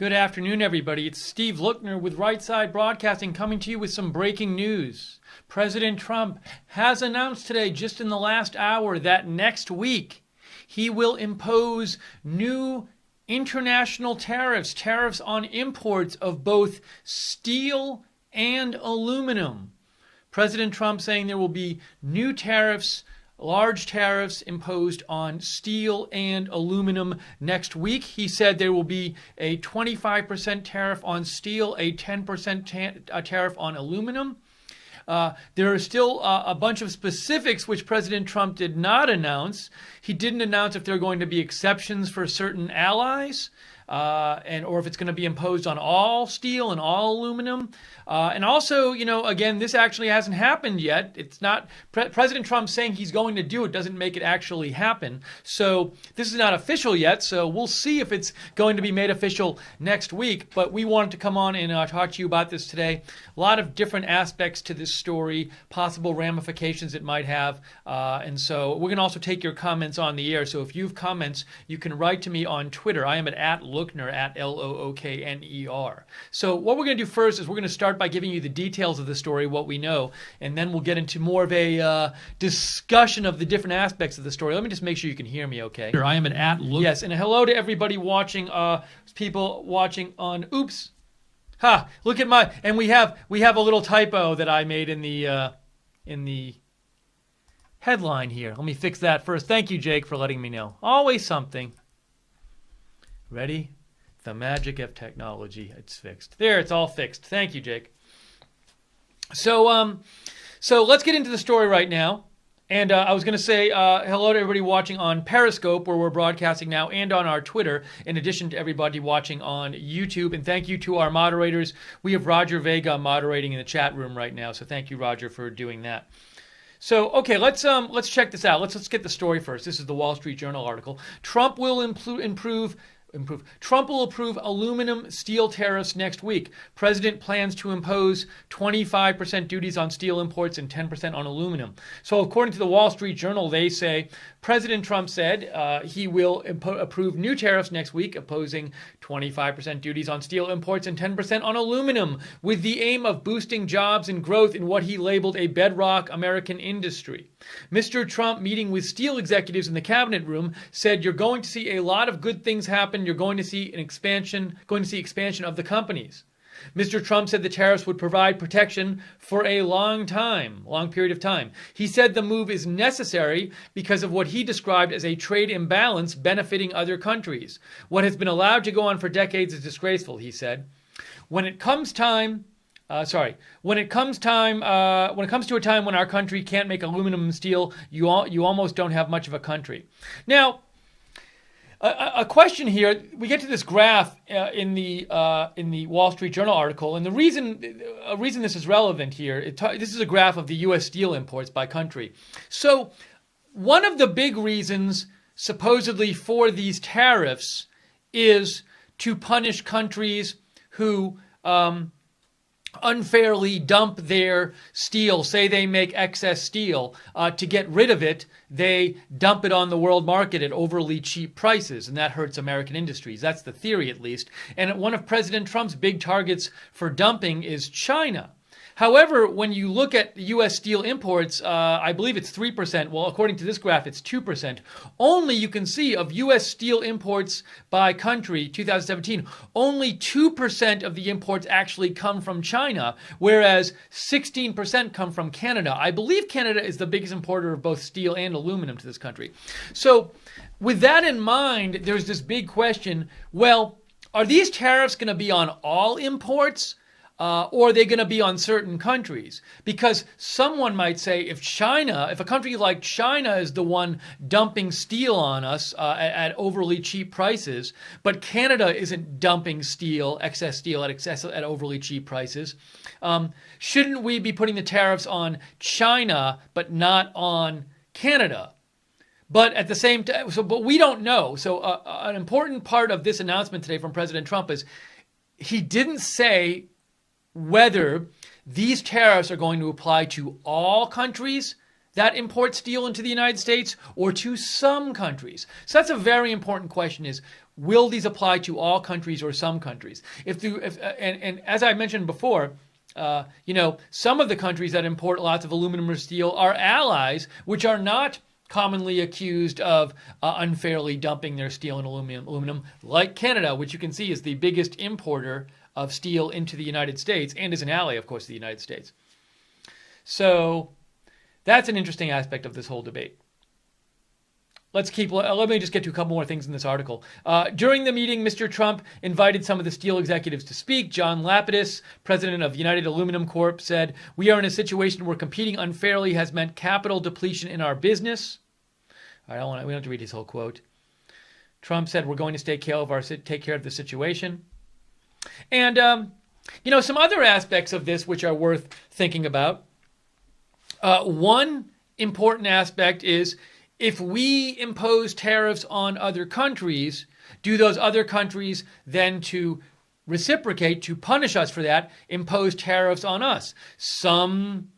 Good afternoon, everybody. It's Steve Lookner with Right Side Broadcasting coming to you with some breaking news. President Trump has announced today, just in the last hour, that next week he will impose new international tariffs on imports of both steel and aluminum. President Trump saying there will be new tariffs, large tariffs imposed on steel and aluminum next week. He said there will be a 25% tariff on steel, a 10% tariff on aluminum. There are still a bunch of specifics which President Trump did not announce. He didn't announce if there are going to be exceptions for certain allies, or if it's going to be imposed on all steel and all aluminum. And also, again, this actually hasn't happened yet. It's not President Trump saying he's going to do it doesn't make it actually happen. So this is not official yet. So we'll see if it's going to be made official next week. But we wanted to come on and talk to you about this today. A lot of different aspects to this story, possible ramifications it might have. And so we're going to also take your comments on the air. So if you have comments, you can write to me on Twitter. I am at Lookner, at Lookner. So what we're going to do first is we're going to start by giving you the details of the story, what we know, and then we'll get into more of a discussion of the different aspects of the story. Let me just make sure you can hear me okay. I am at Lookner. Yes, and hello to everybody watching, people watching on, oops. Look at my, and we have a little typo that I made in the headline here. Let me fix that first. Thank you, Jake, for letting me know. Always something. Ready? The magic of technology. It's fixed. There, it's all fixed. Thank you, Jake. So let's get into the story right now. And I was going to say hello to everybody watching on Periscope, where we're broadcasting now, and on our Twitter, in addition to everybody watching on YouTube. And thank you to our moderators. We have Roger Vega moderating in the chat room right now, so thank you, Roger, for doing that. So, okay, let's check this out. Let's get the story first. This is the Wall Street Journal article. Trump will Trump will approve aluminum steel tariffs next week. President plans to impose 25% duties on steel imports and 10% on aluminum. So according to the Wall Street Journal, they say President Trump said he will approve new tariffs next week, imposing 25% duties on steel imports and 10% on aluminum, with the aim of boosting jobs and growth in what he labeled a bedrock American industry. Mr. Trump, meeting with steel executives in the cabinet room, said you're going to see a lot of good things happen. You're going to see expansion of the companies. Mr. Trump said the tariffs would provide protection for a long period of time. He said the move is necessary because of what he described as a trade imbalance benefiting other countries. What has been allowed to go on for decades is disgraceful, he said. When it comes to a time when our country can't make aluminum and steel, you almost don't have much of a country. Now, a question here. We get to this graph in the Wall Street Journal article, and the reason this is relevant here. This is a graph of the U.S. steel imports by country. So, one of the big reasons, supposedly, for these tariffs is to punish countries who unfairly dump their steel. Say they make excess steel. To get rid of it, they dump it on the world market at overly cheap prices, and that hurts American industries. That's the theory, at least. And one of President Trump's big targets for dumping is China. However, when you look at U.S. steel imports, I believe it's 3%. Well, according to this graph, it's 2%. Only, you can see, of U.S. steel imports by country, 2017, only 2% of the imports actually come from China, whereas 16% come from Canada. I believe Canada is the biggest importer of both steel and aluminum to this country. So, with that in mind, there's this big question, well, are these tariffs going to be on all imports? Or are they going to be on certain countries? Because someone might say if a country like China is the one dumping steel on us at overly cheap prices, but Canada isn't dumping excess steel at overly cheap prices, shouldn't we be putting the tariffs on China but not on Canada? But at the same time, but we don't know. So an important part of this announcement today from President Trump is he didn't say whether these tariffs are going to apply to all countries that import steel into the United States or to some countries. So that's a very important question, is will these apply to all countries or some countries? And as I mentioned before, some of the countries that import lots of aluminum or steel are allies, which are not commonly accused of unfairly dumping their steel and aluminum, like Canada, which you can see is the biggest importer of steel into the United States and is an ally, of course, of the United States. So that's an interesting aspect of this whole debate. Let me just get to a couple more things in this article. During the meeting, Mr. Trump invited some of the steel executives to speak. John Lapidus, president of United Aluminum Corp., said, "We are in a situation where competing unfairly has meant capital depletion in our business." We don't have to read his whole quote. Trump said, "We're going to take care of the situation." And, some other aspects of this which are worth thinking about. One important aspect is, if we impose tariffs on other countries, do those other countries then, to reciprocate, to punish us for that, impose tariffs on us? Some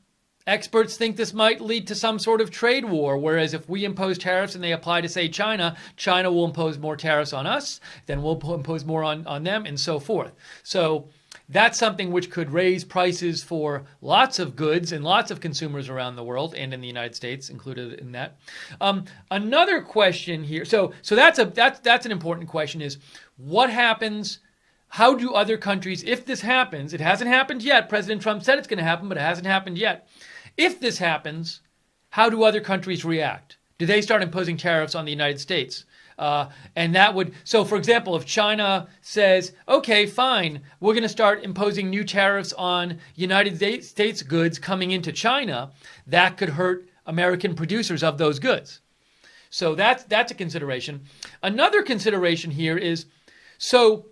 experts think this might lead to some sort of trade war, whereas if we impose tariffs and they apply to, say, China will impose more tariffs on us, then we'll impose more on them, and so forth. So that's something which could raise prices for lots of goods and lots of consumers around the world, and in the United States included in that. Another question here, so that's an important question, is what happens? How do other countries, if this happens, it hasn't happened yet. President Trump said it's going to happen, but it hasn't happened yet. If this happens, how do other countries react? Do they start imposing tariffs on the United States? And that would, so for example, if China says, okay, fine, we're going to start imposing new tariffs on United States goods coming into China, that could hurt American producers of those goods. So that's a consideration. Another consideration here is, so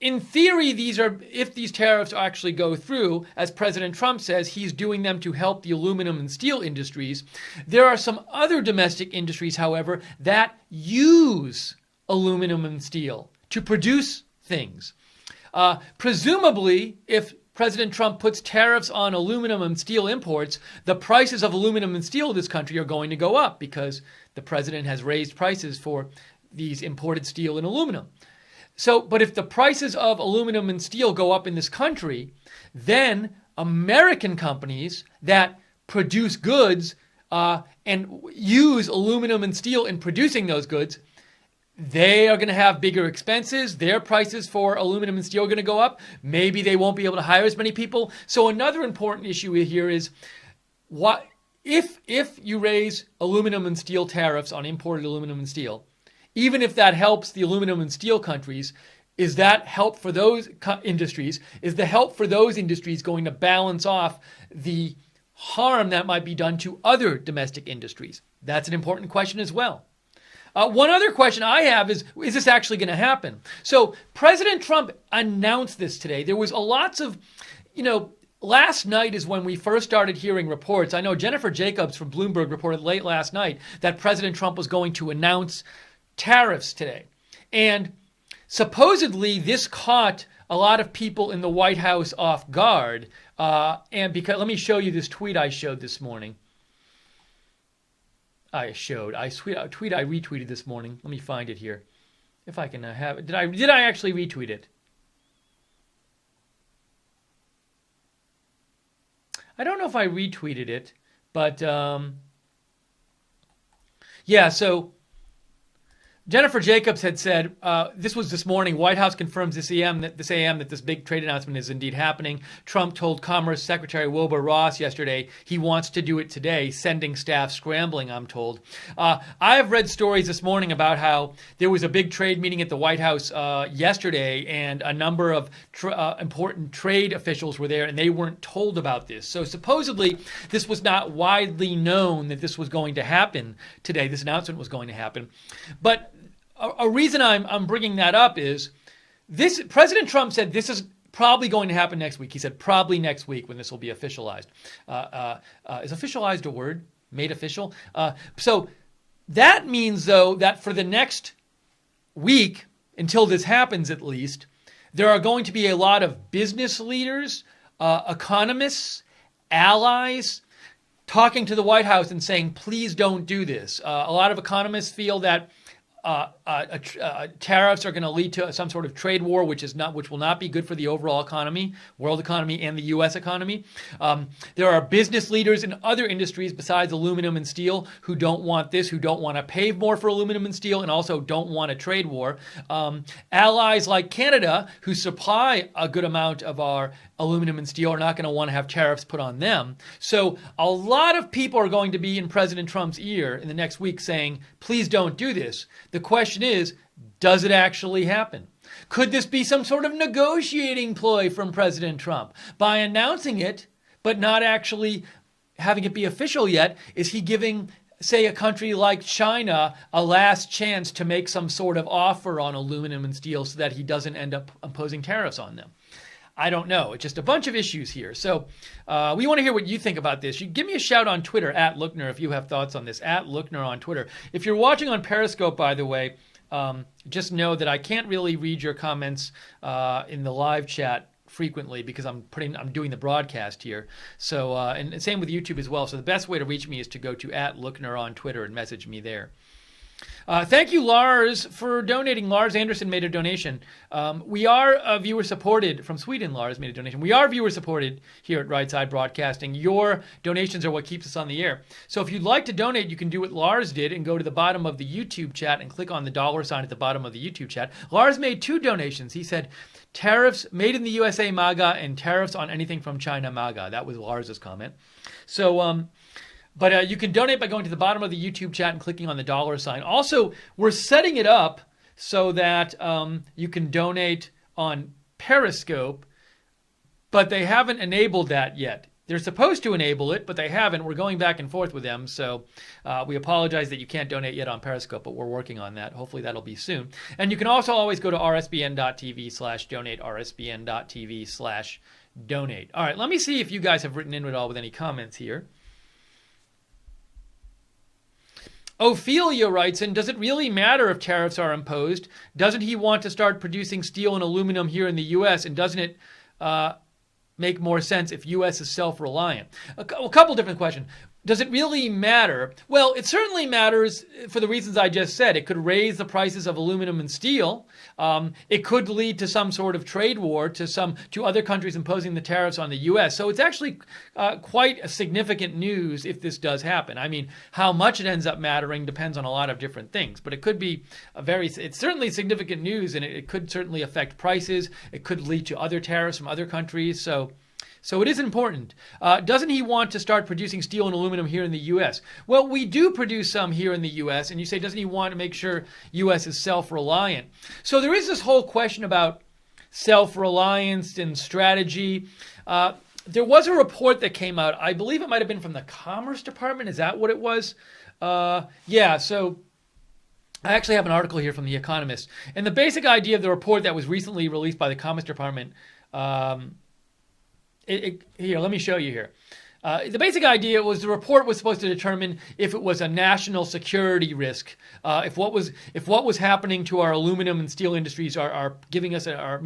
in theory, if these tariffs actually go through, as President Trump says, he's doing them to help the aluminum and steel industries. There are some other domestic industries, however, that use aluminum and steel to produce things. Presumably, if President Trump puts tariffs on aluminum and steel imports, the prices of aluminum and steel in this country are going to go up because the president has raised prices for these imported steel and aluminum. So, but if the prices of aluminum and steel go up in this country, then American companies that produce goods and use aluminum and steel in producing those goods, they are going to have bigger expenses. Their prices for aluminum and steel are going to go up. Maybe they won't be able to hire as many people. So another important issue here is, what if you raise aluminum and steel tariffs on imported aluminum and steel, even if that helps the aluminum and steel countries, is that help for those industries? Is the help for those industries going to balance off the harm that might be done to other domestic industries? That's an important question as well. One other question I have is this actually going to happen? So President Trump announced this today. There was lots of, last night is when we first started hearing reports. I know Jennifer Jacobs from Bloomberg reported late last night that President Trump was going to announce tariffs today. And supposedly this caught a lot of people in the White House off guard. And because, let me show you this tweet I showed this morning. I retweeted this morning. Let me find it here. If I can have it. Did I actually retweet it? I don't know if I retweeted it, but yeah, so Jennifer Jacobs had said, this was this morning, White House confirms this AM that this big trade announcement is indeed happening. Trump told Commerce Secretary Wilbur Ross yesterday he wants to do it today, sending staff scrambling, I'm told. I have read stories this morning about how there was a big trade meeting at the White House yesterday, and a number of important trade officials were there, and they weren't told about this. So supposedly, this was not widely known that this was going to happen today. This announcement was going to happen. But a reason I'm bringing that up is this. President Trump said this is probably going to happen next week. He said probably next week when this will be officialized. Is officialized a word? Made official? So that means, though, that for the next week, until this happens at least, there are going to be a lot of business leaders, economists, allies, talking to the White House and saying, please don't do this. A lot of economists feel that tariffs are going to lead to some sort of trade war, which will not be good for the overall economy, world economy, and the U.S. economy. There are business leaders in other industries besides aluminum and steel who don't want this, who don't want to pay more for aluminum and steel, and also don't want a trade war. Allies like Canada, who supply a good amount of our aluminum and steel, are not going to want to have tariffs put on them. So a lot of people are going to be in President Trump's ear in the next week saying, please don't do this. The question is, does it actually happen? Could this be some sort of negotiating ploy from President Trump? By announcing it, but not actually having it be official yet, is he giving, say, a country like China a last chance to make some sort of offer on aluminum and steel so that he doesn't end up imposing tariffs on them? I don't know. It's just a bunch of issues here. So we want to hear what you think about this. You give me a shout on Twitter, @Lookner, if you have thoughts on this, @Lookner on Twitter. If you're watching on Periscope, by the way, just know that I can't really read your comments in the live chat frequently because I'm doing the broadcast here. So and same with YouTube as well. So the best way to reach me is to go to @Lookner on Twitter and message me there. Thank you, Lars, for donating. Lars Anderson made a donation. We are viewer supported from Sweden. Lars made a donation. We are viewer supported here at Right Side Broadcasting. Your donations are what keeps us on the air. So if you'd like to donate, you can do what Lars did and go to the bottom of the YouTube chat and click on the $ at the bottom of the YouTube chat. Lars made 2 donations. He said, tariffs made in the USA MAGA and tariffs on anything from China MAGA. That was Lars's comment. So, but you can donate by going to the bottom of the YouTube chat and clicking on the $. Also, we're setting it up so that you can donate on Periscope, but they haven't enabled that yet. They're supposed to enable it, but they haven't. We're going back and forth with them, so we apologize that you can't donate yet on Periscope, but we're working on that. Hopefully that'll be soon. And you can also always go to rsbn.tv/donate, rsbn.tv/donate. All right, let me see if you guys have written in at all with any comments here. Ophelia writes in, does it really matter if tariffs are imposed? Doesn't he want to start producing steel and aluminum here in the U.S.? And doesn't it make more sense if U.S. is self-reliant? A couple different questions. Does it really matter? Well, it certainly matters for the reasons I just said. It could raise the prices of aluminum and steel. It could lead to some sort of trade war to other countries imposing the tariffs on the U.S. So it's actually quite a significant news if this does happen. I mean, how much it ends up mattering depends on a lot of different things. But it could be it's certainly significant news, and it could certainly affect prices. It could lead to other tariffs from other countries. So it is important. Doesn't he want to start producing steel and aluminum here in the U.S.? Well, we do produce some here in the U.S., and you say, doesn't he want to make sure U.S. is self-reliant? So there is this whole question about self-reliance and strategy. There was a report that came out. I believe it might have been from the Commerce Department. Is that what it was? Yeah, so I actually have an article here from The Economist. And the basic idea of the report that was recently released by the Commerce Department, here, let me show you here. The basic idea was the report was supposed to determine if it was a national security risk, if what was happening to our aluminum and steel industries are making us at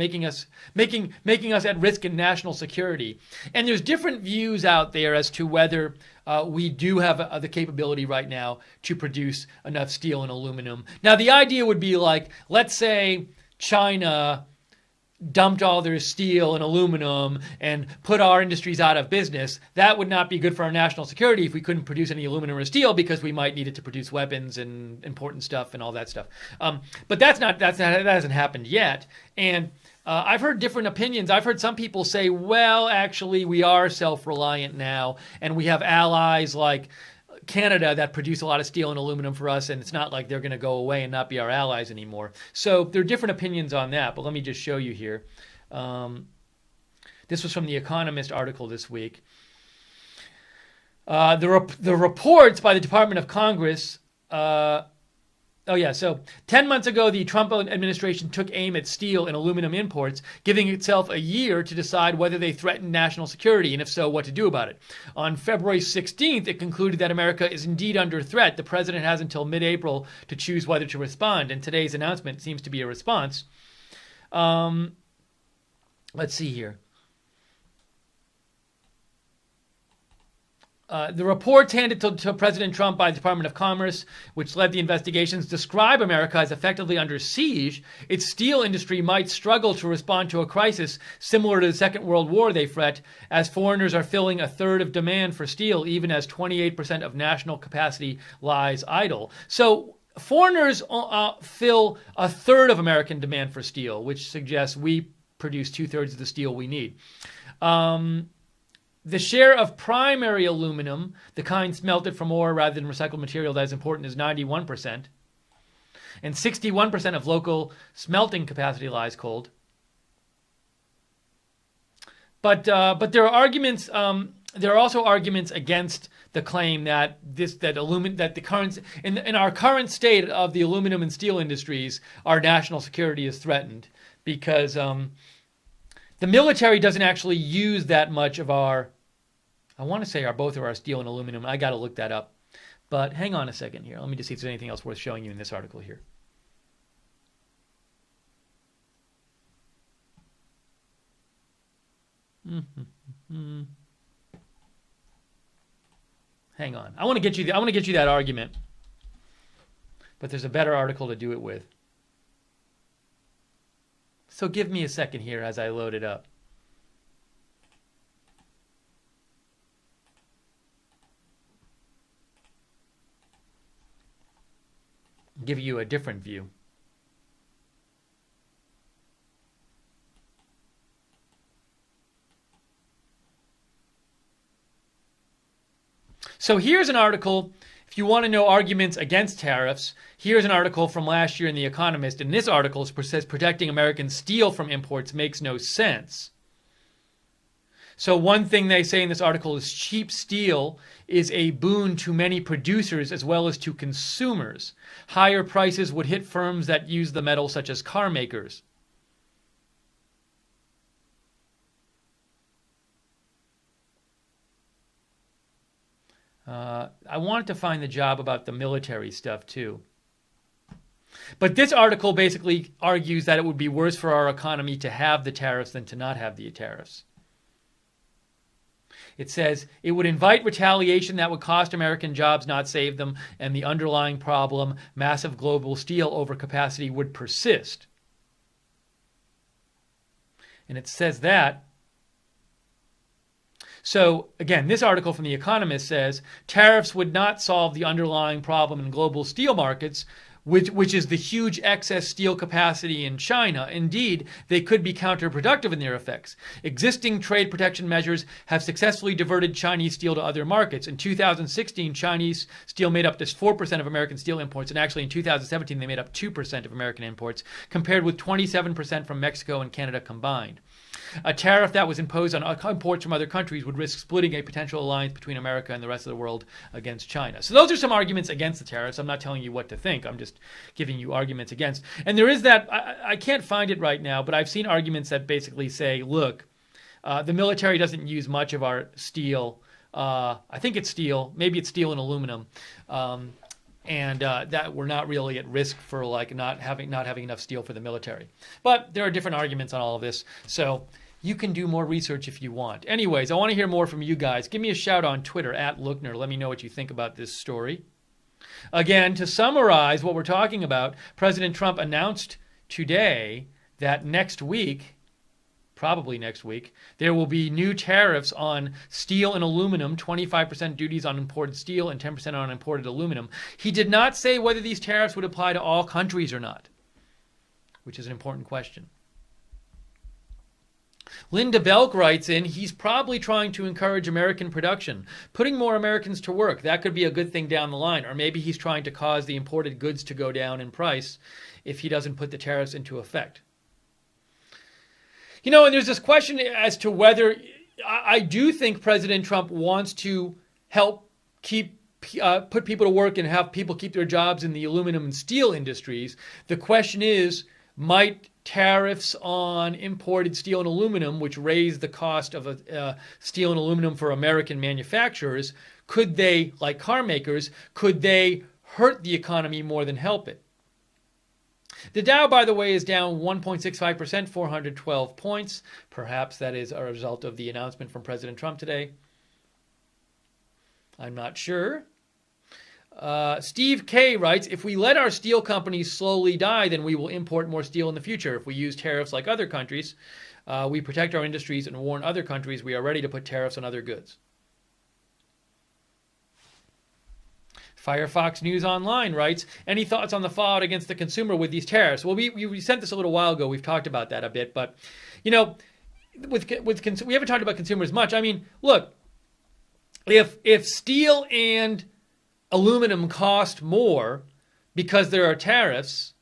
risk in national security. And there's different views out there as to whether we do have the capability right now to produce enough steel and aluminum. Now, the idea would be like, let's say China dumped all their steel and aluminum and put our industries out of business. That would not be good for our national security if we couldn't produce any aluminum or steel, because we might need it to produce weapons and important stuff and all that stuff. But that hasn't happened yet. And I've heard different opinions. I've heard some people say, well, actually, we are self-reliant now, and we have allies like Canada that produce a lot of steel and aluminum for us, and it's not like they're going to go away and not be our allies anymore. So there are different opinions on that, but let me just show you here. This was from the Economist article this week. The reports by the Department of Congress. So 10 months ago, the Trump administration took aim at steel and aluminum imports, giving itself a year to decide whether they threatened national security, and if so, what to do about it. On February 16th, it concluded that America is indeed under threat. The president has until mid-April to choose whether to respond, and today's announcement seems to be a response. Let's see here. The reports handed to President Trump by the Department of Commerce, which led the investigations, describe America as effectively under siege. Its steel industry might struggle to respond to a crisis similar to the Second World War, they fret, as foreigners are filling a third of demand for steel, even as 28% of national capacity lies idle. So foreigners fill a third of American demand for steel, which suggests we produce two-thirds of the steel we need. The share of primary aluminum, the kind smelted from ore rather than recycled material that is important, is 91%. And 61% of local smelting capacity lies cold. But there are arguments. There are also arguments against the claim that in our current state of the aluminum and steel industries, our national security is threatened because the military doesn't actually use that much of both of our steel and aluminum. I got to look that up. But hang on a second here. Let me just see if there's anything else worth showing you in this article here. Hang on. I want to get you that argument. But there's a better article to do it with. So give me a second here as I load it up. Give you a different view. So here's an article. If you want to know arguments against tariffs, here's an article from last year in The Economist. And this article says protecting American steel from imports makes no sense. So one thing they say in this article is cheap steel is a boon to many producers as well as to consumers. Higher prices would hit firms that use the metal, such as car makers. I wanted to find the job about the military stuff too. But this article basically argues that it would be worse for our economy to have the tariffs than to not have the tariffs. It says it would invite retaliation that would cost American jobs, not save them, and the underlying problem, massive global steel overcapacity, would persist. And it says that. So, again, this article from The Economist says tariffs would not solve the underlying problem in global steel markets, which is the huge excess steel capacity in China. Indeed, they could be counterproductive in their effects. Existing trade protection measures have successfully diverted Chinese steel to other markets. In 2016, Chinese steel made up just 4% of American steel imports, and actually in 2017, they made up 2% of American imports, compared with 27% from Mexico and Canada combined. A tariff that was imposed on imports from other countries would risk splitting a potential alliance between America and the rest of the world against China. So those are some arguments against the tariffs. I'm not telling you what to think. I'm just giving you arguments against. And there is that, I can't find it right now, but I've seen arguments that basically say, look, the military doesn't use much of our steel. I think it's steel. Maybe it's steel and aluminum. And that we're not really at risk for not having enough steel for the military. But there are different arguments on all of this. So you can do more research if you want. Anyways, I want to hear more from you guys. Give me a shout on Twitter @Lookner. Let me know what you think about this story. Again, to summarize what we're talking about, President Trump announced today that next week, probably next week, there will be new tariffs on steel and aluminum, 25% duties on imported steel and 10% on imported aluminum. He did not say whether these tariffs would apply to all countries or not, which is an important question. Linda Belk writes in, he's probably trying to encourage American production, putting more Americans to work. That could be a good thing down the line. Or maybe he's trying to cause the imported goods to go down in price if he doesn't put the tariffs into effect. You know, and there's this question as to whether I do think President Trump wants to help put people to work and have people keep their jobs in the aluminum and steel industries. The question is, might tariffs on imported steel and aluminum, which raise the cost of steel and aluminum for American manufacturers, could they, like car makers, could they hurt the economy more than help it? The Dow, by the way, is down 1.65%, 412 points. Perhaps that is a result of the announcement from President Trump today. I'm not sure. Steve K writes, if we let our steel companies slowly die, then we will import more steel in the future. If we use tariffs like other countries, we protect our industries and warn other countries we are ready to put tariffs on other goods. Firefox News Online writes, any thoughts on the fallout against the consumer with these tariffs? Well, we sent this a little while ago. We've talked about that a bit. But, we haven't talked about consumers much. I mean, look, if steel and aluminum cost more because there are tariffs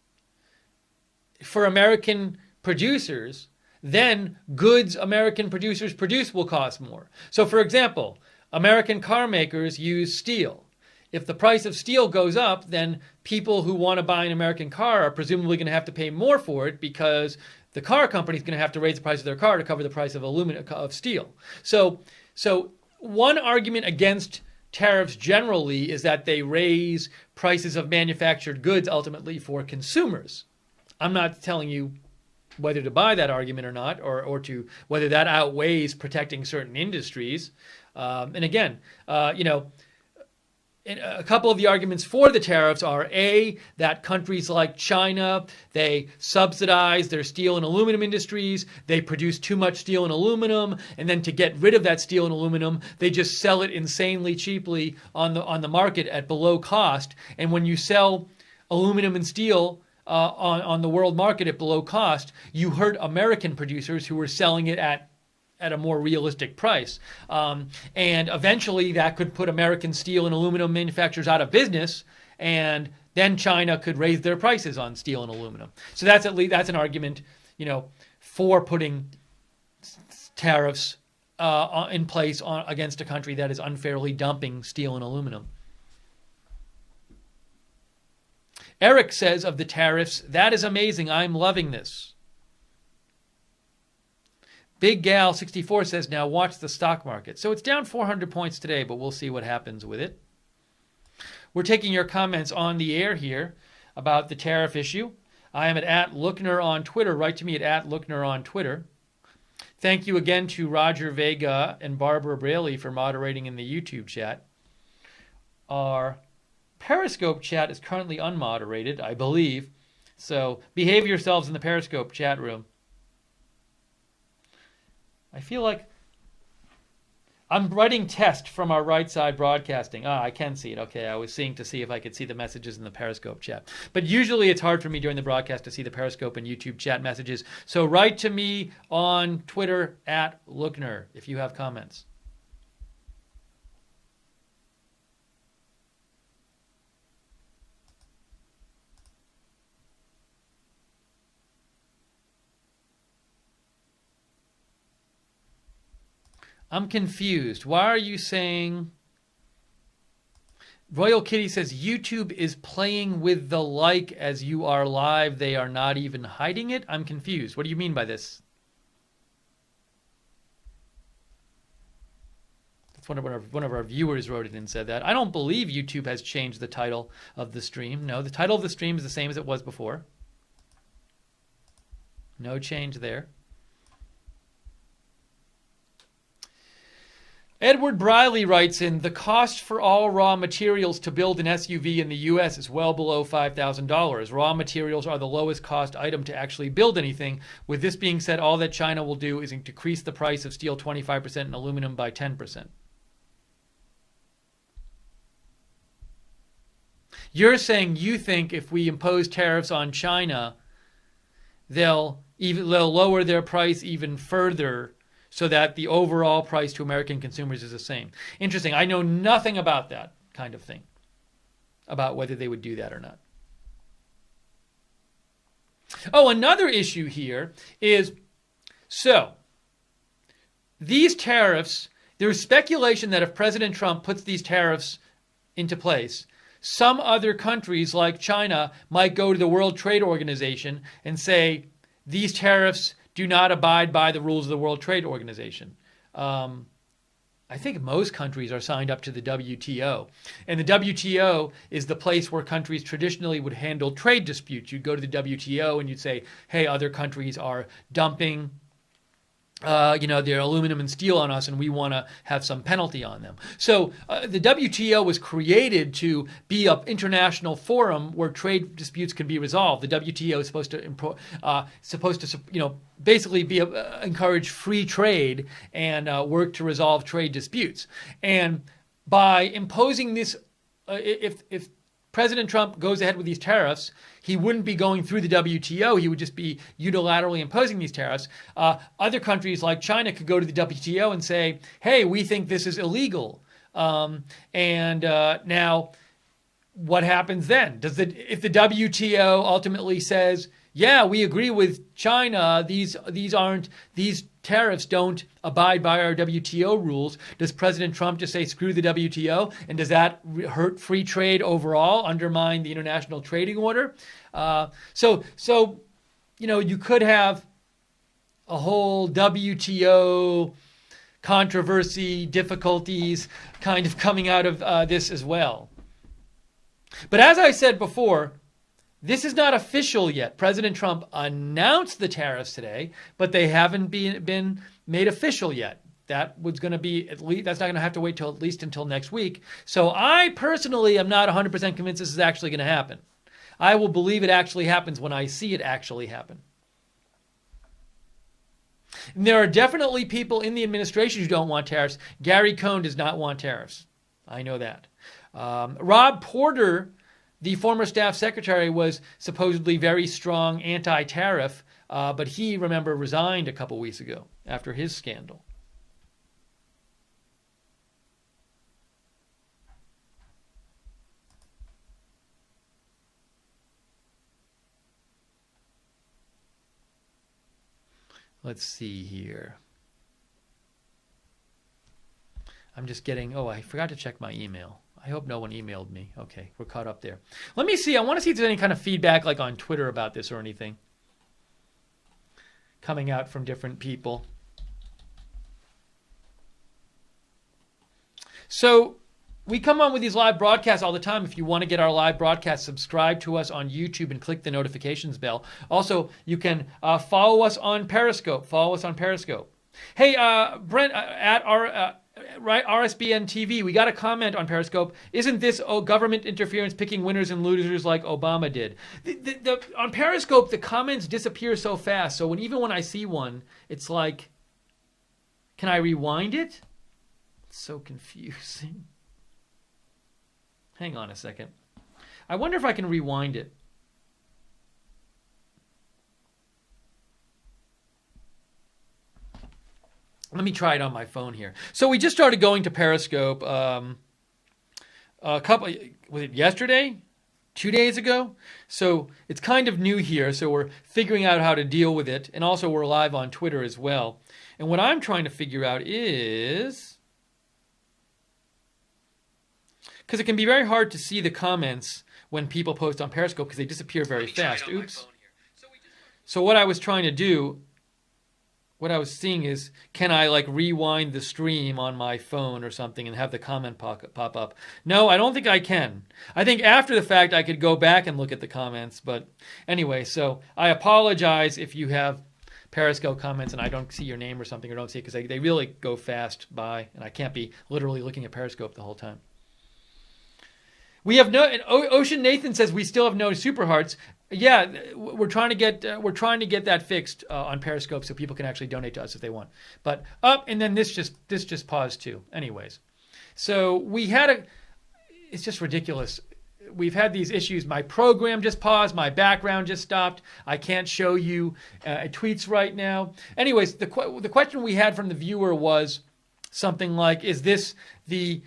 for American producers, then goods American producers produce will cost more. So, for example, American car makers use steel. If the price of steel goes up, then people who want to buy an American car are presumably going to have to pay more for it because the car company is going to have to raise the price of their car to cover the price of steel. So one argument against tariffs generally is that they raise prices of manufactured goods ultimately for consumers. I'm not telling you whether to buy that argument or not, or to whether that outweighs protecting certain industries. And again, a couple of the arguments for the tariffs are A, that countries like China, they subsidize their steel and aluminum industries, they produce too much steel and aluminum, and then to get rid of that steel and aluminum, they just sell it insanely cheaply on the market at below cost. And when you sell aluminum and steel on the world market at below cost, you hurt American producers who are selling it at a more realistic price. And eventually that could put American steel and aluminum manufacturers out of business, and then China could raise their prices on steel and aluminum. So that's an argument, for putting tariffs in place against a country that is unfairly dumping steel and aluminum. Eric says of the tariffs, that is amazing. I'm loving this. Big Gal 64 says, now watch the stock market. So it's down 400 points today, but we'll see what happens with it. We're taking your comments on the air here about the tariff issue. I am at @Lookner on Twitter. Write to me at @Lookner on Twitter. Thank you again to Roger Vega and Barbara Braley for moderating in the YouTube chat. Our Periscope chat is currently unmoderated, I believe. So behave yourselves in the Periscope chat room. I feel like I'm writing test from our right side broadcasting. I can see it. Okay, I was seeing to see if I could see the messages in the Periscope chat. But usually it's hard for me during the broadcast to see the Periscope and YouTube chat messages. So write to me on Twitter @Lookner if you have comments. I'm confused. Why are you saying... Royal Kitty says, YouTube is playing with the like as you are live. They are not even hiding it? I'm confused. What do you mean by this? That's one of our viewers wrote it and said that. I don't believe YouTube has changed the title of the stream. No, the title of the stream is the same as it was before. No change there. Edward Briley writes in, the cost for all raw materials to build an SUV in the U.S. is well below $5,000. Raw materials are the lowest cost item to actually build anything. With this being said, all that China will do is decrease the price of steel 25% and aluminum by 10%. You're saying you think if we impose tariffs on China, they'll lower their price even further so that the overall price to American consumers is the same. Interesting. I know nothing about that kind of thing, about whether they would do that or not. Oh, another issue here is, so these tariffs, there's speculation that if President Trump puts these tariffs into place, some other countries like China might go to the World Trade Organization and say, these tariffs do not abide by the rules of the World Trade Organization. I think most countries are signed up to the WTO. And the WTO is the place where countries traditionally would handle trade disputes. You'd go to the WTO and you'd say, hey, other countries are dumping their aluminum and steel on us, and we want to have some penalty on them. So the WTO was created to be an international forum where trade disputes can be resolved. The WTO is supposed to basically be encourage free trade and work to resolve trade disputes. And by imposing this, if President Trump goes ahead with these tariffs, he wouldn't be going through the WTO. He would just be unilaterally imposing these tariffs. Other countries like China could go to the WTO and say, hey, we think this is illegal. Now, what happens then? If the WTO ultimately says, yeah, we agree with China, these tariffs don't abide by our WTO rules, does President Trump just say screw the WTO? And does that hurt free trade overall, undermine the international trading order? So you could have a whole WTO controversy, difficulties kind of coming out of this as well. But as I said before, this is not official yet. President Trump announced the tariffs today, but they haven't been made official yet. That was going to be that's not going to have to wait till at least until next week. So I personally am not 100% convinced this is actually going to happen. I will believe it actually happens when I see it actually happen. And there are definitely people in the administration who don't want tariffs. Gary Cohn does not want tariffs. I know that. Rob Porter, the former staff secretary, was supposedly very strong anti-tariff, but he, remember, resigned a couple weeks ago after his scandal. Let's see here. I'm just getting, I forgot to check my email. I hope no one emailed me. Okay, we're caught up there. Let me see. I want to see if there's any kind of feedback like on Twitter about this or anything coming out from different people. So we come on with these live broadcasts all the time. If you want to get our live broadcast, subscribe to us on YouTube and click the notifications bell. Also, you can follow us on Periscope. Hey, Brent, at our... Right, RSBN TV, we got a comment on Periscope. Isn't this government interference picking winners and losers like Obama did? On Periscope, the comments disappear so fast. So even when I see one, it's like, can I rewind it? It's so confusing. Hang on a second. I wonder if I can rewind it. Let me try it on my phone here. So we just started going to Periscope was it yesterday? 2 days ago? So it's kind of new here, so we're figuring out how to deal with it. And also we're live on Twitter as well. And what I'm trying to figure out is... because it can be very hard to see the comments when people post on Periscope because they disappear very fast. Oops. So what I was trying to do... what I was seeing is, can I rewind the stream on my phone or something and have the comment pop up? No, I don't think I can. I think after the fact I could go back and look at the comments. But anyway, so I apologize if you have Periscope comments and I don't see your name or something or don't see it because they really go fast by and I can't be literally looking at Periscope the whole time. We have no. Ocean Nathan says we still have no super hearts. Yeah, we're trying to get that fixed on Periscope so people can actually donate to us if they want. But and then this just paused too. Anyways, so we had it's just ridiculous. We've had these issues. My program just paused. My background just stopped. I can't show you tweets right now. Anyways, the question we had from the viewer was something like, is this the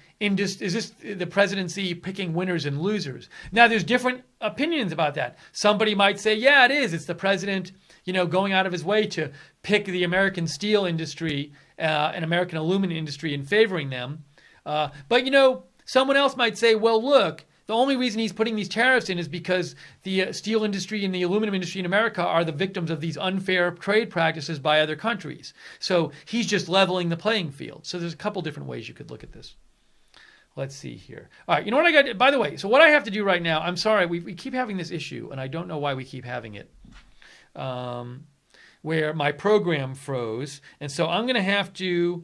presidency picking winners and losers? Now, there's different opinions about that. Somebody might say, yeah, it is. It's the president, going out of his way to pick the American steel industry and American aluminum industry and favoring them. But, someone else might say, well, look, the only reason he's putting these tariffs in is because the steel industry and the aluminum industry in America are the victims of these unfair trade practices by other countries. So he's just leveling the playing field. So there's a couple different ways you could look at this. Let's see here. All right, you know what I got? By the way, so what I have to do right now, I'm sorry, we keep having this issue, and I don't know why we keep having it. where my program froze. And so I'm going to have to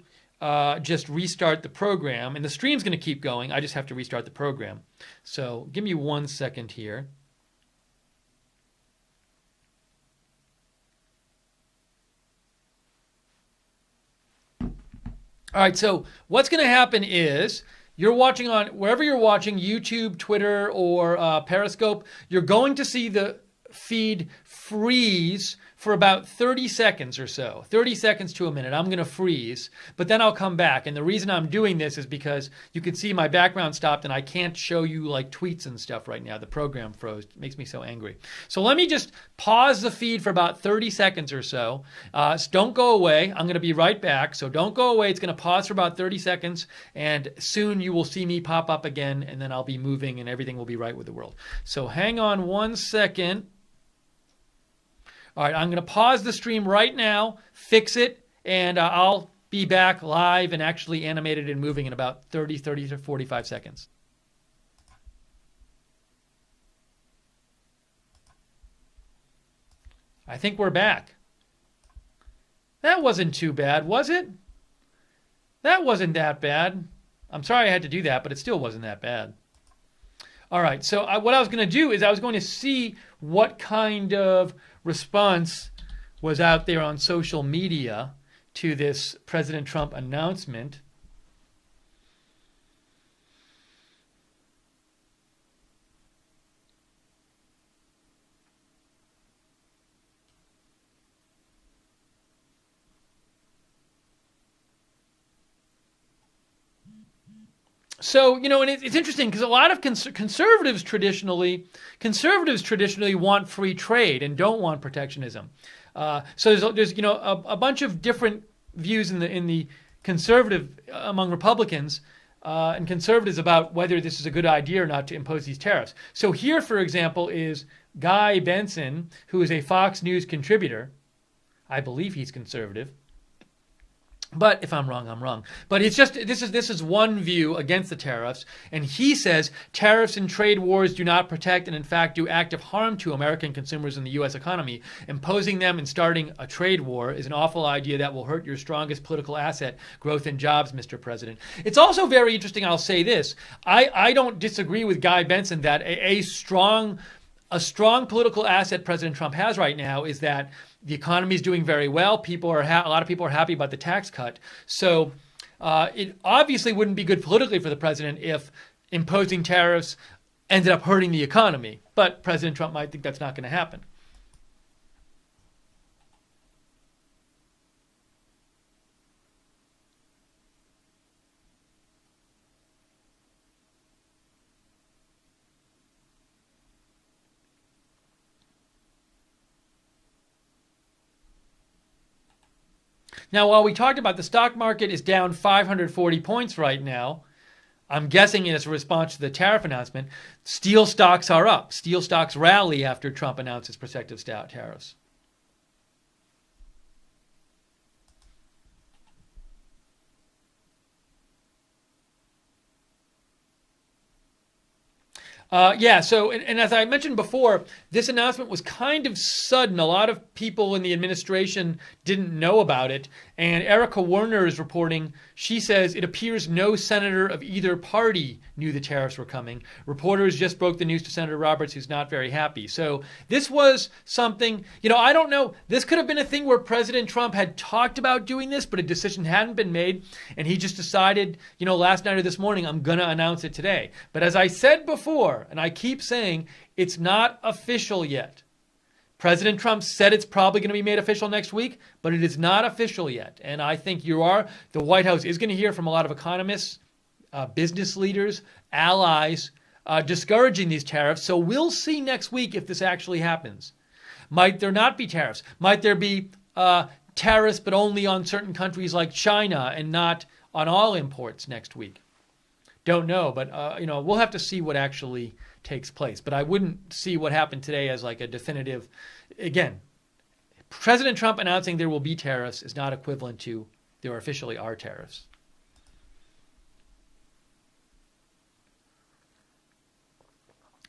just restart the program. And the stream's going to keep going. I just have to restart the program. So give me 1 second here. All right, so what's going to happen is you're watching on wherever you're watching, YouTube, Twitter, or Periscope, you're going to see the feed freeze for about 30 seconds or so, 30 seconds to a minute. I'm going to freeze, but then I'll come back. And the reason I'm doing this is because you can see my background stopped and I can't show you like tweets and stuff right now. The program froze. It makes me so angry. So let me just pause the feed for about 30 seconds or so. Don't go away. I'm going to be right back. So don't go away. It's going to pause for about 30 seconds and soon you will see me pop up again and then I'll be moving and everything will be right with the world. So hang on 1 second. All right, I'm going to pause the stream right now, fix it, and I'll be back live and actually animated and moving in about 30 to 45 seconds. I think we're back. That wasn't too bad, was it? That wasn't that bad. I'm sorry I had to do that, but it still wasn't that bad. All right, so what I was going to do is I was going to see what kind of response was out there on social media to this President Trump announcement. So, you know, and it's interesting because a lot of conservatives traditionally want free trade and don't want protectionism. So there's you know a bunch of different views in the conservative among Republicans and conservatives about whether this is a good idea or not to impose these tariffs. So here, for example, is Guy Benson, who is a Fox News contributor. I believe he's conservative. But if I'm wrong, I'm wrong. But it's just this is one view against the tariffs, and he says tariffs and trade wars do not protect and in fact do active harm to American consumers and the U.S. economy. Imposing them and starting a trade war is an awful idea that will hurt your strongest political asset, growth and jobs, Mr. President. It's also very interesting. I'll say this: I don't disagree with Guy Benson that a strong political asset President Trump has right now is that the economy is doing very well. A lot of people are happy about the tax cut. So it obviously wouldn't be good politically for the president if imposing tariffs ended up hurting the economy. But President Trump might think that's not going to happen. Now, while we talked about the stock market is down 540 points right now, I'm guessing it's a response to the tariff announcement, steel stocks are up. Steel stocks rally after Trump announces protective tariffs. So as I mentioned before, this announcement was kind of sudden. A lot of people in the administration didn't know about it. And Erica Werner is reporting, she says, it appears no senator of either party knew the tariffs were coming. Reporters just broke the news to Senator Roberts, who's not very happy. So this was something, I don't know. This could have been a thing where President Trump had talked about doing this, but a decision hadn't been made. And he just decided, last night or this morning, I'm going to announce it today. But as I said before, and I keep saying, it's not official yet. President Trump said it's probably going to be made official next week, but it is not official yet. And I think the White House is going to hear from a lot of economists, business leaders, allies, discouraging these tariffs. So we'll see next week if this actually happens. Might there not be tariffs? Might there be tariffs, but only on certain countries like China and not on all imports next week? Don't know, but we'll have to see what actually takes place. But I wouldn't see what happened today as like a definitive. Again, President Trump announcing there will be tariffs is not equivalent to there officially are tariffs.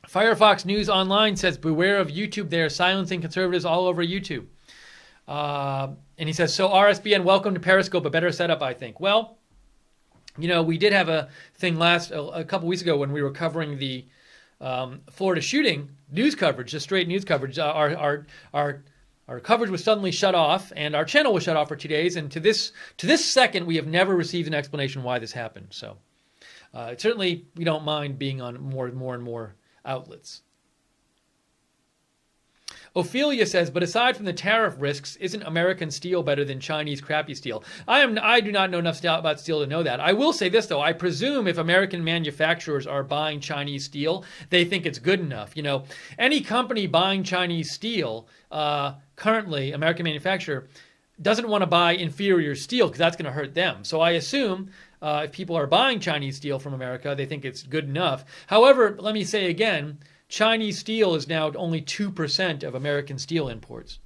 Firefox News Online says, beware of YouTube. They are silencing conservatives all over YouTube. And he says, so RSBN, welcome to Periscope, a better setup, I think. Well, we did have a thing a couple weeks ago when we were covering the Florida shooting news coverage, just straight news coverage. Our coverage was suddenly shut off, and our channel was shut off for 2 days. And to this second, we have never received an explanation why this happened. So certainly, we don't mind being on more and more outlets. Ophelia says, but aside from the tariff risks, isn't American steel better than Chinese crappy steel? I do not know enough about steel to know that. I will say this, though. I presume if American manufacturers are buying Chinese steel, they think it's good enough. Any company buying Chinese steel, currently, American manufacturer, doesn't want to buy inferior steel because that's going to hurt them. So I assume if people are buying Chinese steel from America, they think it's good enough. However, let me say again, Chinese steel is now only 2% of American steel imports.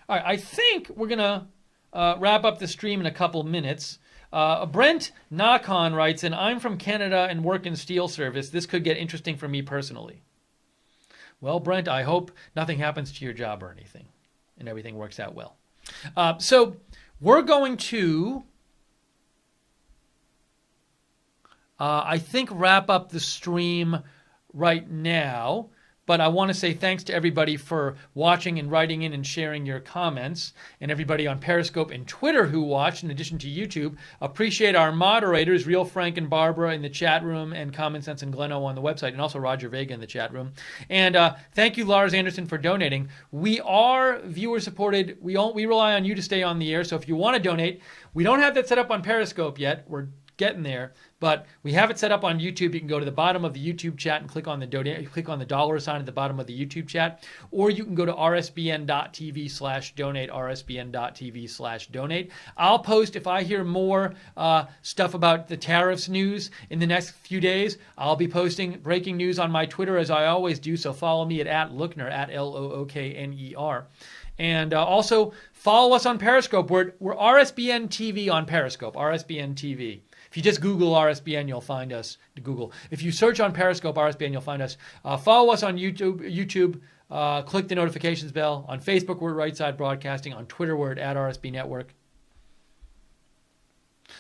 All right, I think we're going to wrap up the stream in a couple minutes. Brent Nakon writes in, I'm from Canada and work in steel service. This could get interesting for me personally. Well, Brent, I hope nothing happens to your job or anything and everything works out well. So we're going to, I think, wrap up the stream right now. But I want to say thanks to everybody for watching and writing in and sharing your comments, and everybody on Periscope and Twitter who watched, in addition to YouTube. Appreciate our moderators, Real Frank and Barbara in the chat room, and Common Sense and Gleno on the website, and also Roger Vega in the chat room. And thank you, Lars Anderson, for donating. We are viewer-supported. We rely on you to stay on the air, so if you want to donate, we don't have that set up on Periscope yet. We're getting there, but we have it set up on YouTube. You can go to the bottom of the YouTube chat and click on the dollar sign at the bottom of the YouTube chat, or you can go to rsbn.tv/donate, rsbn.tv/donate. I'll post, if I hear more stuff about the tariffs news in the next few days, I'll be posting breaking news on my Twitter as I always do, so follow me at Lookner, at Lookner. And also follow us on Periscope. We're RSBN TV on Periscope, RSBN TV. If you just Google RSBN, you'll find us. If you search on Periscope RSBN, you'll find us. Follow us on YouTube. Click the notifications bell. On Facebook, we're Right Side Broadcasting. On Twitter, we're at RSB Network.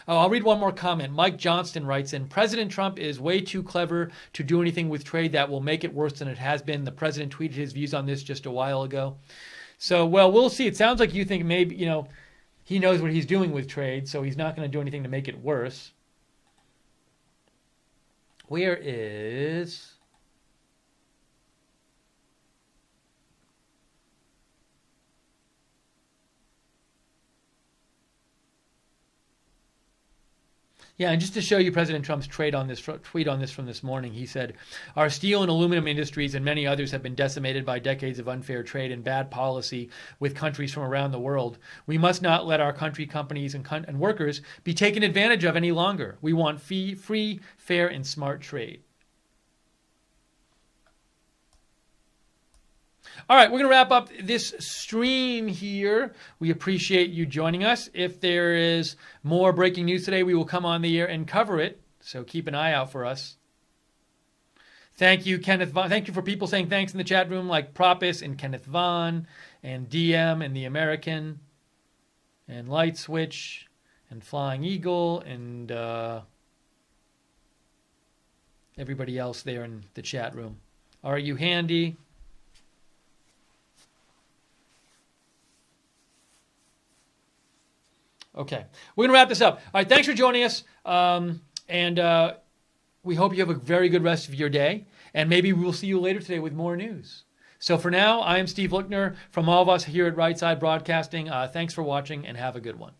Oh, I'll read one more comment. Mike Johnston writes in, President Trump is way too clever to do anything with trade that will make it worse than it has been. The president tweeted his views on this just a while ago. So, well, we'll see. It sounds like you think maybe, he knows what he's doing with trade, so he's not going to do anything to make it worse. Where is... Yeah, and just to show you President Trump's tweet on this from this morning, he said, our steel and aluminum industries and many others have been decimated by decades of unfair trade and bad policy with countries from around the world. We must not let our country, companies, and workers be taken advantage of any longer. We want free, fair, and smart trade. All right, we're going to wrap up this stream here. We appreciate you joining us. If there is more breaking news today, we will come on the air and cover it. So keep an eye out for us. Thank you, Kenneth Vaughn. Thank you for people saying thanks in the chat room, like Propis and Kenneth Vaughn and DM and The American and Light Switch and Flying Eagle and everybody else there in the chat room. Are you handy? Okay, we're going to wrap this up. All right, thanks for joining us, and we hope you have a very good rest of your day, and maybe we'll see you later today with more news. So for now, I am Steve Lookner from all of us here at Right Side Broadcasting. Thanks for watching, and have a good one.